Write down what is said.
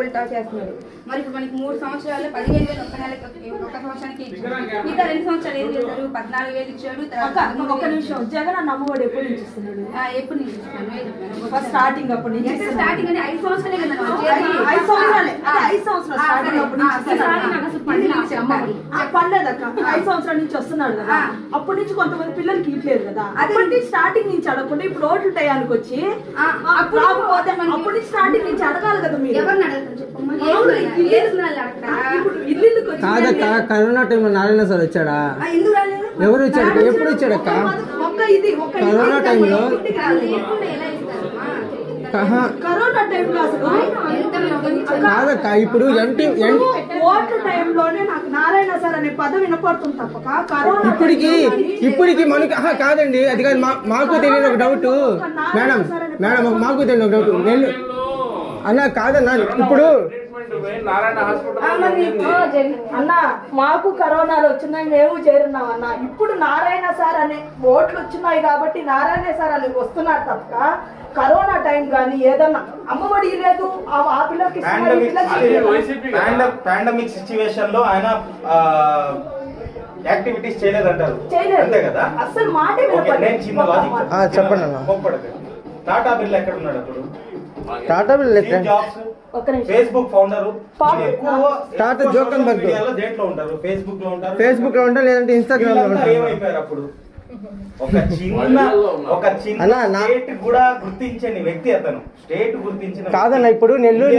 ఉల్టా చేస్తున్నారు. మరి ఇప్పుడు మనకి 3 సంవత్సరాలు 15,000 ఒక్క నెలకి ఒక సంవత్సరానికి ఇచ్చారు. మిగతా 2 సంవత్సరాలు ఏం చేశారు? 14,000 ఇచ్చాడు. ఒక నిమిషం, జగన్ అన్న అమ్మఒడి ఎప్పటి నుంచి ఇస్తున్నాడు? ఎప్పటి నుంచి ఇస్తున్నాను? ఫస్ట్ స్టార్టింగ్ అప్పటి నుంచి. స్టార్టింగ్ అంటే 5 సంవత్సరాలే కదా. 5 సంవత్సరాలే. 5 సంవత్సరాలు స్టార్టింగ్ అప్పటి నుంచి పర్లేదక్క. 5 సంవత్సరాల నుంచి వస్తున్నాడు కదా. అప్పటి నుంచి కొంతమంది పిల్లలకి ఇట్లేదు కదా. అప్పటి స్టార్టింగ్ నుంచి అడగకుండా ఇప్పుడు ఓట్లు టయానికి వచ్చి రాకపోతే అప్పటి నుంచి స్టార్టింగ్ నుంచి అడగాలి కదా మీరు. ఎవరిని అడగతారు చెప్పమ్మా? కాదక్క, కరోనా టైంలో నారాయణ సార్ వచ్చాడా? ఎవరు వచ్చాడు? ఎప్పుడు వచ్చాడక్క? కరోనా టైంలో. కరోనా టైంలో కాదక్క, ఇప్పుడు ఓట్ల టైంలోనే నాకు నారాయణ సార్ అనే పదం వినపడుతుంది తప్పక కరోనా ఇప్పటికి మనకి కాదండి. అది కాదు, మాకు తెలియని ఒక డౌట్ మేడం. మాకు తెలియని ఒక డౌట్ అన్న. కాదన్నా, ఇప్పుడు అన్న మాకు కరోనాలు వచ్చినాయి, మేము చేరున్నాం అన్న. ఇప్పుడు నారాయణ సార్ అనే ఓట్లు వచ్చినాయి కాబట్టి నారాయణ సార్ అని వస్తున్నారు తప్ప కరోనా టైం కానీ ఏదన్నా అమ్మఒడి లేదు ఆ పిల్లలకి పాండమిక్ సిచ్యువేషన్ లో ఆయన యాక్టివిటీస్ చేయలేదంటారు. అంతే కదా? అసలు మాట చెప్పండి అన్న. టాటా బిర్లా ఎక్కడ ఉన్నాడు అప్పుడు? టాటా బిర్లా ఫేస్బుక్ ఫౌండర్ టాటా జోకన్బర్గ్ దేంట్లో ఉంటారు? ఫేస్బుక్ లో ఉంటారు, లేదంటే ఇన్స్టాగ్రామ్ లో ఉంటారు. ఏమైపోయారు అప్పుడు? ఒక చిన్న స్టేట్ కూడా గుర్తించని వ్యక్తి అతను. స్టేట్ గుర్తించిన కాదన్న. ఇప్పుడు నెల్లూరు